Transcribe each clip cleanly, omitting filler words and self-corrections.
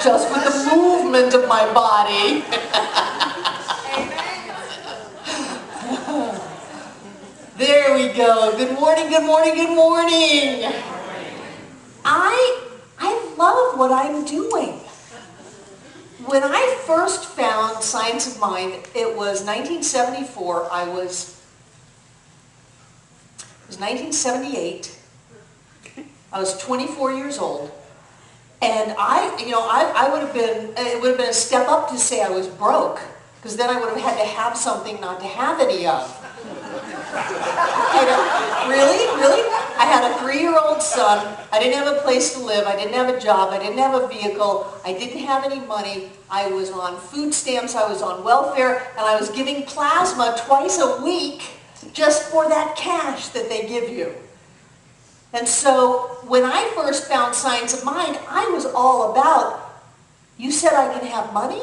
just with the movement of my body. There we go. Good morning, good morning, good morning. I love what I'm doing. When I first found Science of Mind, it was 1974. It was 1978. I was 24 years old. And I would have been, it would have been a step up to say I was broke, because then I would have had to have something not to have any of. Really? I had a 3-year-old son. I didn't have a place to live. I didn't have a job. I didn't have a vehicle. I didn't have any money. I was on food stamps. I was on welfare. And I was giving plasma twice a week just for that cash that they give you. And so when I first found Science of Mind, I was all about, you said I can have money?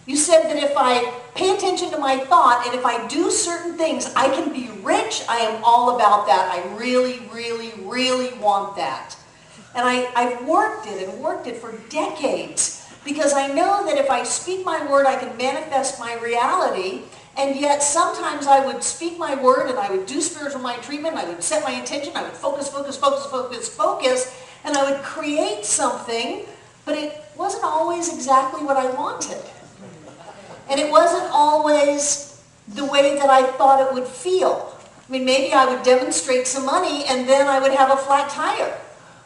You said that if I pay attention to my thought and if I do certain things, I can be rich. I am all about that. I really, really, really want that. And I've worked it for decades, because I know that if I speak my word, I can manifest my reality. And yet sometimes I would speak my word and I would do spiritual mind treatment. I would set my intention. I would focus, and I would create something, but it wasn't always exactly what I wanted. And it wasn't always the way that I thought it would feel. I mean, maybe I would demonstrate some money and then I would have a flat tire.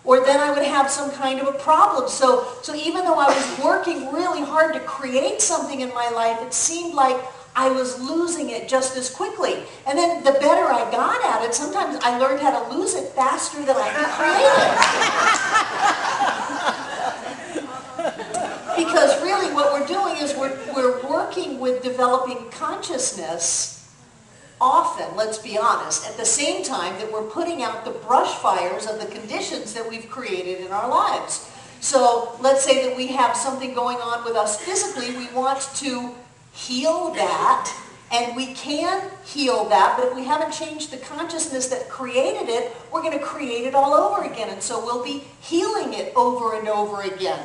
Or then I would have some kind of a problem. So even though I was working really hard to create something in my life, it seemed like I was losing it just as quickly. And then the better I got at it, sometimes I learned how to lose it faster than I could create it. Because really what we're doing is we're working with developing consciousness often, let's be honest, at the same time that we're putting out the brush fires of the conditions that we've created in our lives. So let's say that we have something going on with us physically. We want to heal that, and we can heal that, but if we haven't changed the consciousness that created it, we're going to create it all over again, and so we'll be healing it over and over again.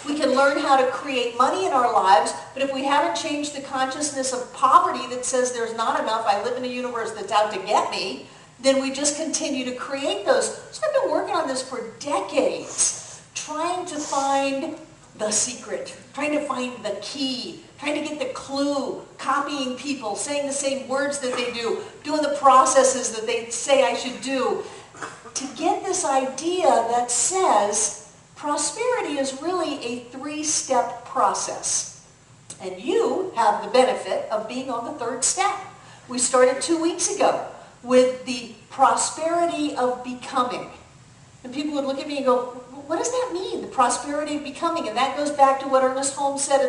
We can learn how to create money in our lives, but if we haven't changed the consciousness of poverty that says there's not enough, I live in a universe that's out to get me, then we just continue to create those. So I've been working on this for decades, trying to find the secret, trying to find the key, trying to get the clue, copying people, saying the same words that they do, doing the processes that they say I should do, to get this idea that says prosperity is really a 3-step process. And you have the benefit of being on the 3rd step. We started 2 weeks ago with the prosperity of becoming. And people would look at me and go, what does that mean, the prosperity of becoming? And that goes back to what Ernest Holmes said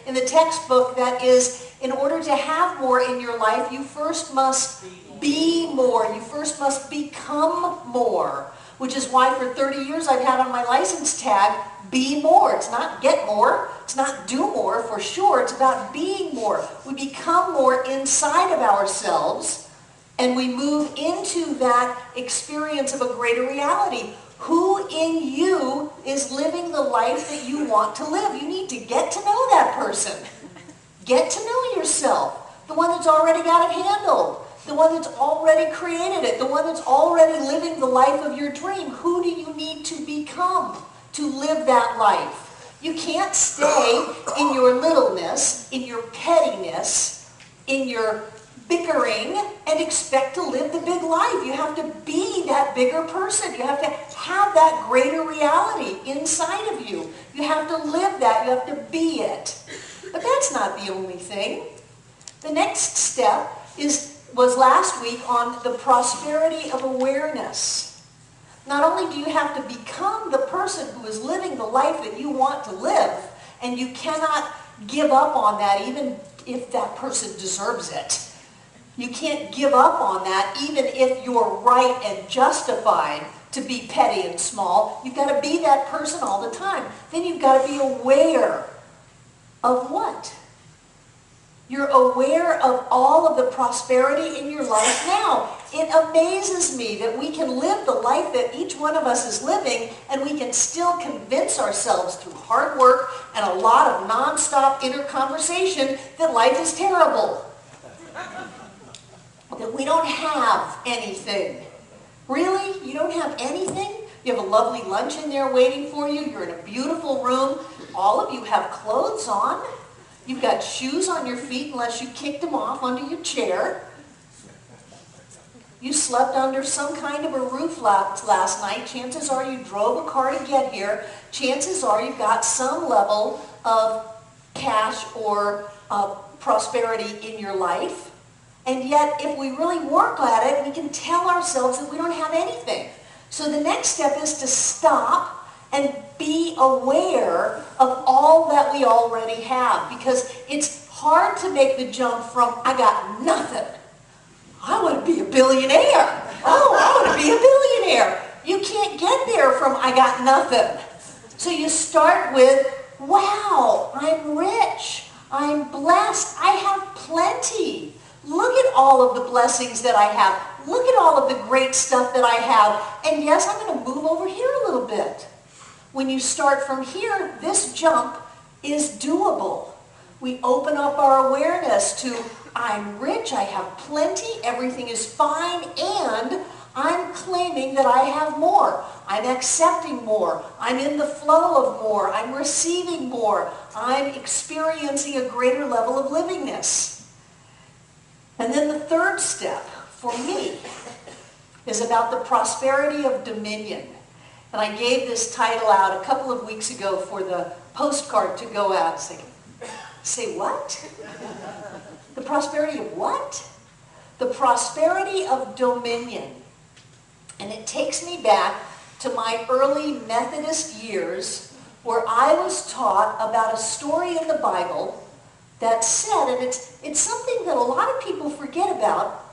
in the textbook, that is, in order to have more in your life, you first must be more. You first must become more, which is why for 30 years I've had on my license tag, be more. It's not get more. It's not do more, for sure. It's about being more. We become more inside of ourselves, and we move into that experience of a greater reality. Who in you is living the life that you want to live? You need to get to know that person. Get to know yourself. The one that's already got it handled. The one that's already created it. The one that's already living the life of your dream. Who do you need to become to live that life? You can't stay in your littleness, in your pettiness, in your bickering, and expect to live the big life. You have to be that bigger person. You have to have that greater reality inside of you. You have to live that. You have to be it. But that's not the only thing. The next step was last week on the prosperity of awareness. Not only do you have to become the person who is living the life that you want to live, and you cannot give up on that even if that person deserves it. You can't give up on that even if you're right and justified to be petty and small. You've got to be that person all the time. Then you've got to be aware of what? You're aware of all of the prosperity in your life now. It amazes me that we can live the life that each one of us is living, and we can still convince ourselves through hard work and a lot of nonstop inner conversation that life is terrible. That we don't have anything. Really? You don't have anything? You have a lovely lunch in there waiting for you. You're in a beautiful room. All of you have clothes on. You've got shoes on your feet unless you kicked them off under your chair. You slept under some kind of a roof last night. Chances are you drove a car to get here. Chances are you've got some level of cash or prosperity in your life. And yet, if we really work at it, we can tell ourselves that we don't have anything. So the next step is to stop and be aware of all that we already have. Because it's hard to make the jump from, I got nothing. I want to be a billionaire. Oh, I want to be a billionaire. You can't get there from, I got nothing. So you start with, wow, I'm rich. I'm blessed. I have plenty. Look at all of the blessings that I have. Look at all of the great stuff that I have. And yes, I'm going to move over here a little bit. When you start from here, this jump is doable. We open up our awareness to, I'm rich, I have plenty, everything is fine, and I'm claiming that I have more. I'm accepting more. I'm in the flow of more. I'm receiving more. I'm experiencing a greater level of livingness. And then the third step, for me, is about the prosperity of dominion. And I gave this title out a couple of weeks ago for the postcard to go out. Say what? The prosperity of what? The prosperity of dominion. And it takes me back to my early Methodist years where I was taught about a story in the Bible that said, and it's something that a lot of people forget about,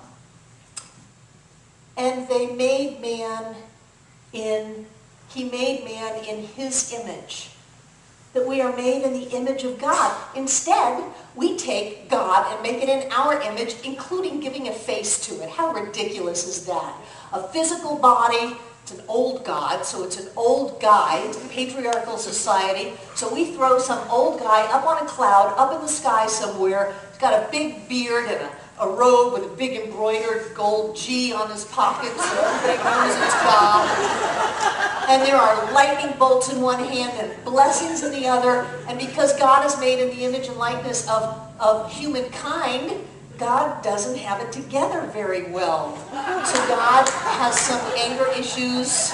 and he made man in his image. That we are made in the image of God. Instead, we take God and make it in our image, including giving a face to it. How ridiculous is that? A physical body, it's an old God, so it's an old guy. It's a patriarchal society. So we throw some old guy up on a cloud, up in the sky somewhere. He's got a big beard and a robe with a big embroidered gold G on his pocket, so everybody knows it's God. And there are lightning bolts in one hand and blessings in the other. And because God is made in the image and likeness of humankind, God doesn't have it together very well. So God has some anger issues,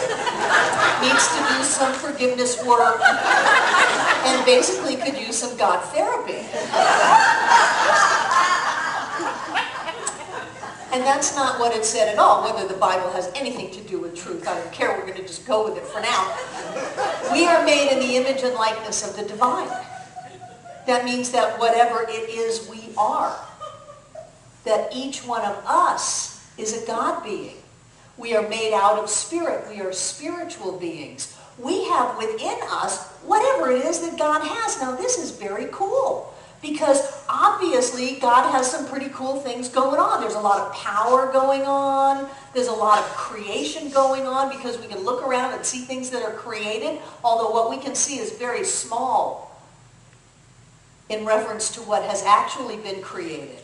needs to do some forgiveness work, and basically could use some God therapy. And that's not what it said at all, whether the Bible has anything to do with truth. I don't care, we're going to just go with it for now. We are made in the image and likeness of the divine. That means that whatever it is we are, that each one of us is a God being. We are made out of spirit. We are spiritual beings. We have within us whatever it is that God has. Now this is very cool. Because obviously God has some pretty cool things going on. There's a lot of power going on. There's a lot of creation going on because we can look around and see things that are created, although what we can see is very small in reference to what has actually been created.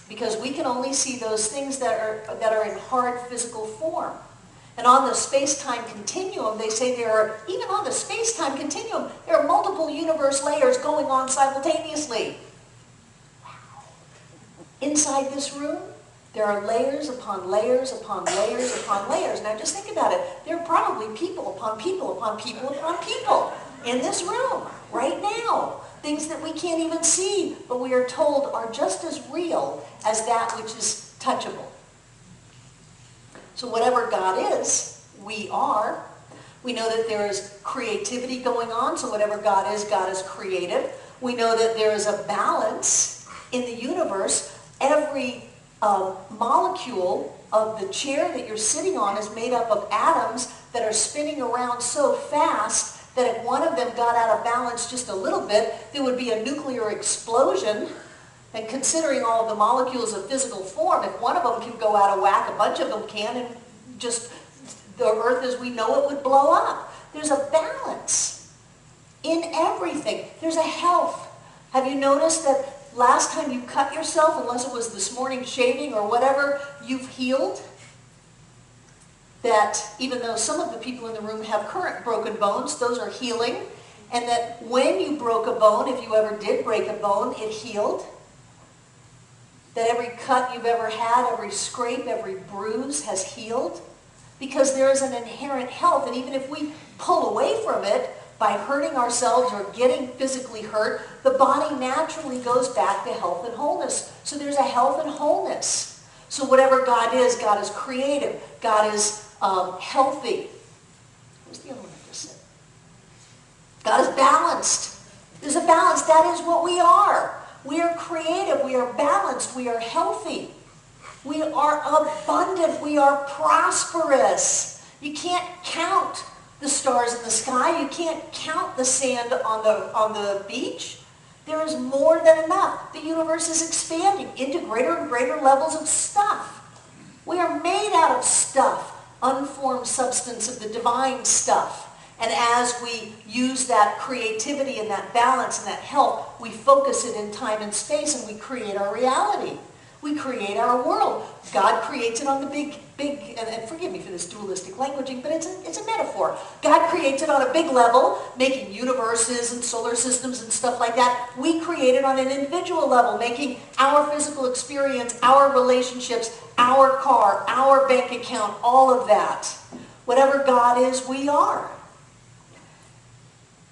Because we can only see those things that are in hard physical form. And on the space-time continuum, they say even on the space-time continuum, there are multiple universe layers going on simultaneously. Wow. Inside this room, there are layers upon layers upon layers upon layers. Now just think about it. There are probably people upon people upon people upon people in this room right now. Things that we can't even see, but we are told are just as real as that which is touchable. So whatever God is, we are. We know that there is creativity going on, so whatever God is creative. We know that there is a balance in the universe. Every molecule of the chair that you're sitting on is made up of atoms that are spinning around so fast that if one of them got out of balance just a little bit, there would be a nuclear explosion. And considering all of the molecules of physical form, if one of them can go out of whack, a bunch of them can, and just the earth as we know it would blow up. There's a balance in everything. There's a health. Have you noticed that last time you cut yourself, unless it was this morning shaving or whatever, you've healed? That even though some of the people in the room have current broken bones, those are healing. And that when you broke a bone, if you ever did break a bone, it healed. That every cut you've ever had, every scrape, every bruise has healed. Because there is an inherent health. And even if we pull away from it by hurting ourselves or getting physically hurt, the body naturally goes back to health and wholeness. So there's a health and wholeness. So whatever God is creative. God is healthy. What's the other one I just said? God is balanced. There's a balance. That is what we are. We are creative. We are balanced. We are healthy. We are abundant. We are prosperous. You can't count the stars in the sky. You can't count the sand on the beach. There is more than enough. The universe is expanding into greater and greater levels of stuff. We are made out of stuff, unformed substance of the divine stuff. And as we use that creativity and that balance and that health, we focus it in time and space and we create our reality. We create our world. God creates it on the big, and forgive me for this dualistic languaging, but it's a metaphor. God creates it on a big level, making universes and solar systems and stuff like that. We create it on an individual level, making our physical experience, our relationships, our car, our bank account, all of that. Whatever God is, we are.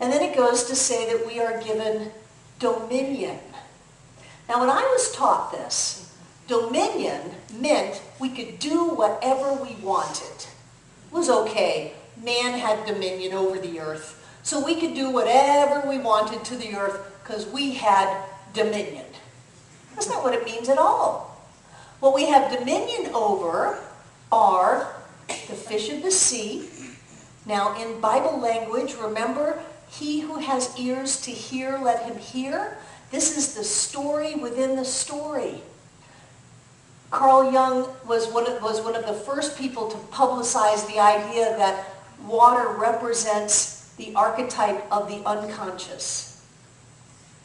And then it goes to say that we are given dominion. Now, when I was taught this, dominion meant we could do whatever we wanted. It was okay. Man had dominion over the earth. So we could do whatever we wanted to the earth because we had dominion. That's not what it means at all. What we have dominion over are the fish of the sea. Now, in Bible language, remember, he who has ears to hear, let him hear. This is the story within the story. Carl Jung was one of the first people to publicize the idea that water represents the archetype of the unconscious.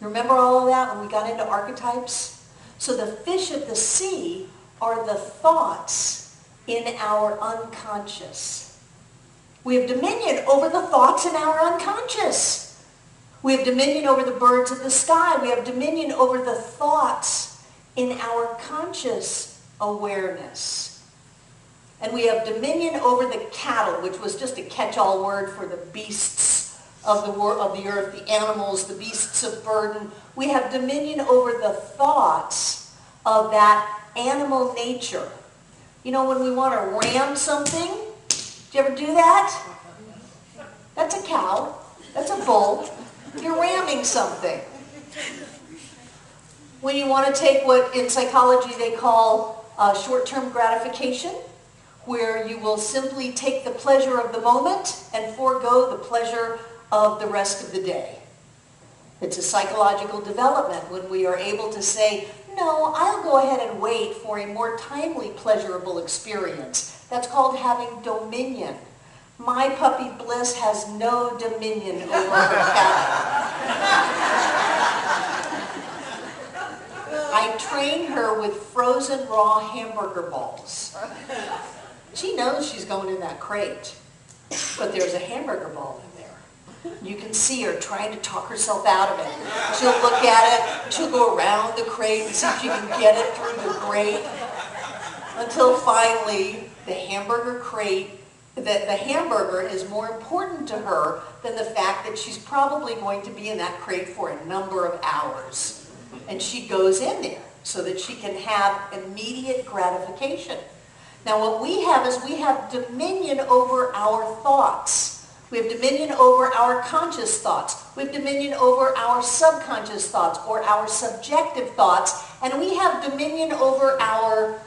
You remember all of that when we got into archetypes? So the fish of the sea are the thoughts in our unconscious. We have dominion over the thoughts in our unconscious. We have dominion over the birds of the sky. We have dominion over the thoughts in our conscious awareness. And we have dominion over the cattle, which was just a catch-all word for the beasts of the earth, the animals, the beasts of burden. We have dominion over the thoughts of that animal nature. You know, when we want to ram something, do you ever do that? That's a cow. That's a bull. You're ramming something. When you want to take what in psychology they call short-term gratification, where you will simply take the pleasure of the moment and forego the pleasure of the rest of the day. It's a psychological development when we are able to say, no, I'll go ahead and wait for a more timely, pleasurable experience. That's called having dominion. My puppy Bliss has no dominion over her cat. I train her with frozen raw hamburger balls. She knows she's going in that crate, but there's a hamburger ball in there. You can see her trying to talk herself out of it. She'll look at it, she'll go around the crate and see if she can get it through the grate, until finally the hamburger crate, the hamburger is more important to her than the fact that she's probably going to be in that crate for a number of hours. And she goes in there so that she can have immediate gratification. Now what we have is we have dominion over our thoughts. We have dominion over our conscious thoughts. We have dominion over our subconscious thoughts or our subjective thoughts. And we have dominion over our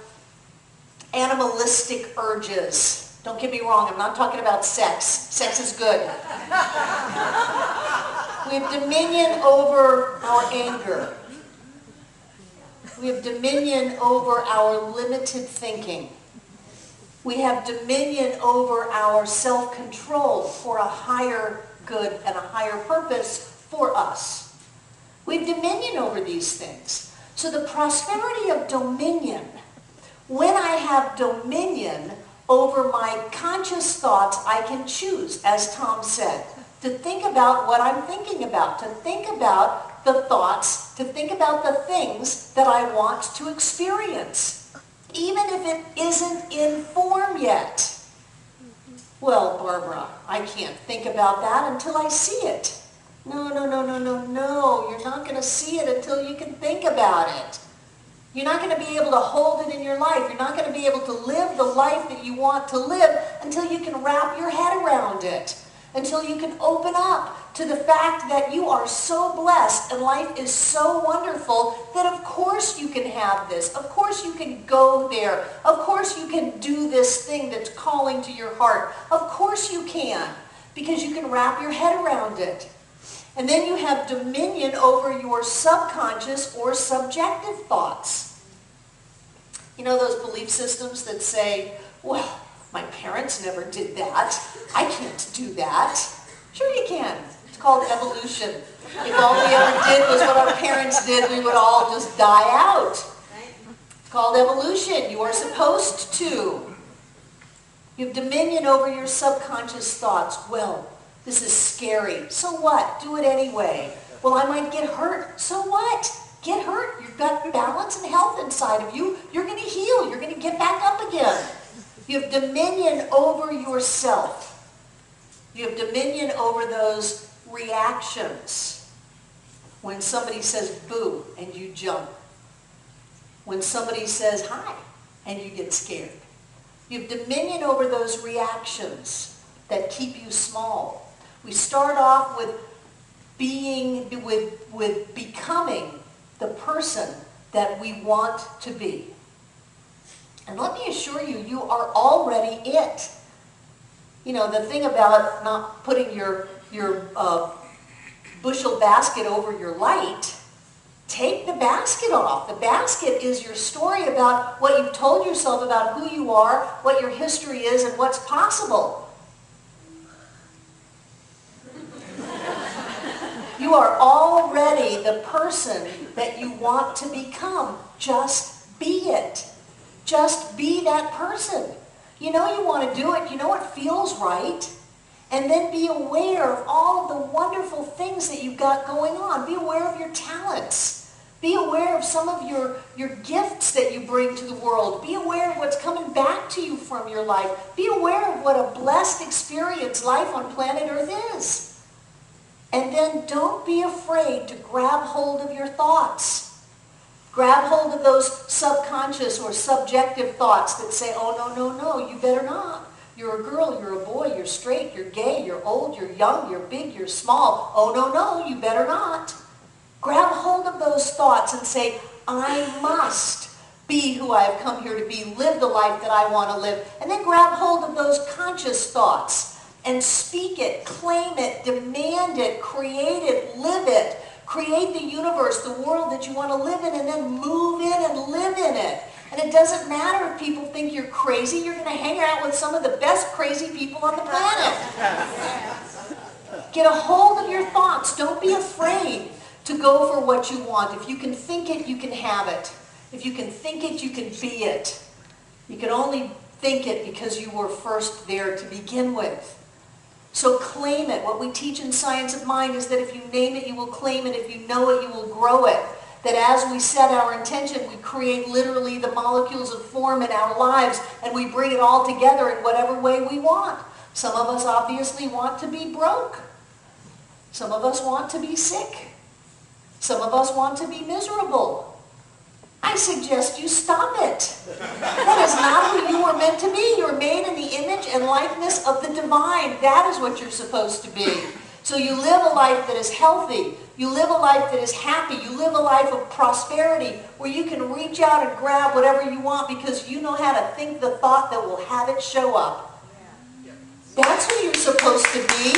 animalistic urges. Don't get me wrong, I'm not talking about sex. Sex is good. We have dominion over our anger. We have dominion over our limited thinking. We have dominion over our self-control for a higher good and a higher purpose for us. We have dominion over these things. So the prosperity of dominion, when I have dominion over my conscious thoughts, I can choose, as Tom said, to think about what I'm thinking about, to think about the thoughts, to think about the things that I want to experience, even if it isn't in form yet. Well, Barbara, I can't think about that until I see it. No. You're not going to see it until you can think about it. You're not going to be able to hold it in your life. You're not going to be able to live the life that you want to live until you can wrap your head around it, until you can open up to the fact that you are so blessed and life is so wonderful that of course you can have this. Of course you can go there. Of course you can do this thing that's calling to your heart. Of course you can, because you can wrap your head around it. And then you have dominion over your subconscious or subjective thoughts. You know those belief systems that say, well, my parents never did that. I can't do that. Sure you can. It's called evolution. If all we ever did was what our parents did, we would all just die out. It's called evolution. You are supposed to. You have dominion over your subconscious thoughts. Well, this is scary. So what? Do it anyway. Well, I might get hurt. So what? Get hurt. You've got balance and health inside of you. You're going to heal. You're going to get back up again. You have dominion over yourself. You have dominion over those reactions. When somebody says boo and you jump. When somebody says hi and you get scared. You have dominion over those reactions that keep you small. We start off with becoming the person that we want to be. And let me assure you, you are already it. You know, the thing about not putting your bushel basket over your light, take the basket off. The basket is your story about what you've told yourself about who you are, what your history is, and what's possible. You are already the person that you want to become. Just be it. Just be that person. You know you want to do it. You know it feels right. And then be aware of all of the wonderful things that you've got going on. Be aware of your talents. Be aware of some of your gifts that you bring to the world. Be aware of what's coming back to you from your life. Be aware of what a blessed experience life on planet Earth is. And then don't be afraid to grab hold of your thoughts. Grab hold of those subconscious or subjective thoughts that say, oh, no, you better not. You're a girl, you're a boy, you're straight, you're gay, you're old, you're young, you're big, you're small. Oh, no, you better not. Grab hold of those thoughts and say, I must be who I have come here to be, live the life that I want to live. And then grab hold of those conscious thoughts and speak it, claim it, demand it, create it, live it. Create the universe, the world that you want to live in, and then move in and live in it. And it doesn't matter if people think you're crazy. You're going to hang out with some of the best crazy people on the planet. Get a hold of your thoughts. Don't be afraid to go for what you want. If you can think it, you can have it. If you can think it, you can be it. You can only think it because you were first there to begin with. So claim it. What we teach in Science of Mind is that if you name it, you will claim it. If you know it, you will grow it. That as we set our intention, we create literally the molecules of form in our lives, and we bring it all together in whatever way we want. Some of us obviously want to be broke. Some of us want to be sick. Some of us want to be miserable. I suggest you stop it. That is not who you were meant to be. You're made in the image and likeness of the divine. That is what you're supposed to be. So you live a life that is healthy. You live a life that is happy. You live a life of prosperity where you can reach out and grab whatever you want because you know how to think the thought that will have it show up. That's who you're supposed to be.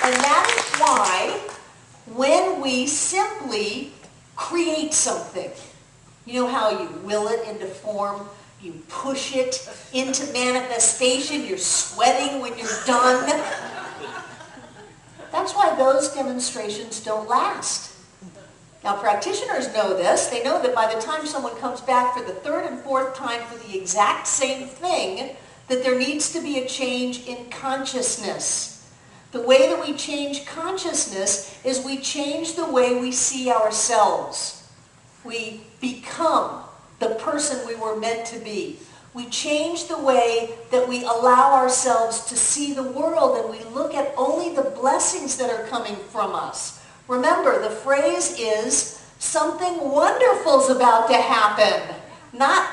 And that is why when we simply create something. You know how you will it into form? You push it into manifestation. You're sweating when you're done. That's why those demonstrations don't last. Now, practitioners know this. They know that by the time someone comes back for the third and fourth time for the exact same thing, that there needs to be a change in consciousness. The way that we change consciousness is we change the way we see ourselves. We become the person we were meant to be. We change the way that we allow ourselves to see the world, and we look at only the blessings that are coming from us. Remember, the phrase is, something wonderful's about to happen. Not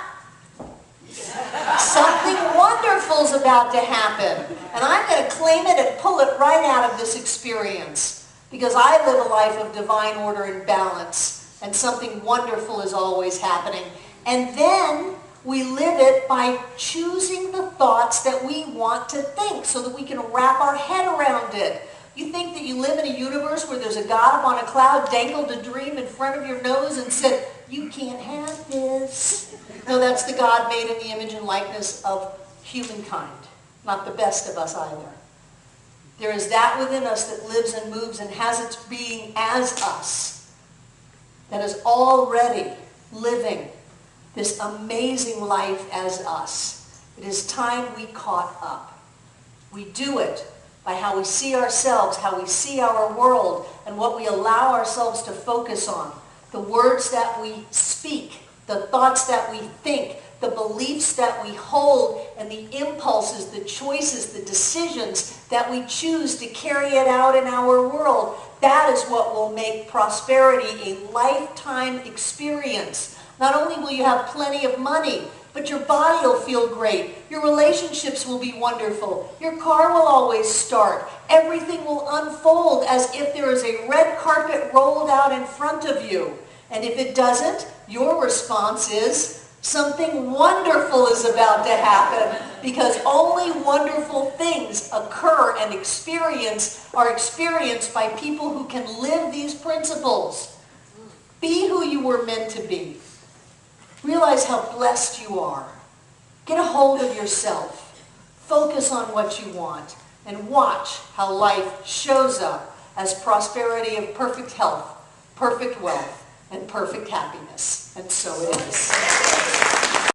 something wonderful's about to happen. And I'm going to claim it and pull it right out of this experience. Because I live a life of divine order and balance. And something wonderful is always happening. And then we live it by choosing the thoughts that we want to think so that we can wrap our head around it. You think that you live in a universe where there's a God up on a cloud, dangled a dream in front of your nose and said, you can't have this. No, that's the God made in the image and likeness of humankind. Not the best of us either. There is that within us that lives and moves and has its being as us, that is already living this amazing life as us. It is time we caught up. We do it by how we see ourselves, how we see our world, and what we allow ourselves to focus on. The words that we speak, the thoughts that we think, the beliefs that we hold, and the impulses, the choices, the decisions that we choose to carry it out in our world. That is what will make prosperity a lifetime experience. Not only will you have plenty of money, but your body will feel great. Your relationships will be wonderful. Your car will always start. Everything will unfold as if there is a red carpet rolled out in front of you. And if it doesn't, your response is, something wonderful is about to happen, because only wonderful things occur and are experienced by people who can live these principles. Be who you were meant to be. Realize how blessed you are. Get a hold of yourself. Focus on what you want. And watch how life shows up as prosperity of perfect health, perfect wealth, and perfect happiness. And so it is.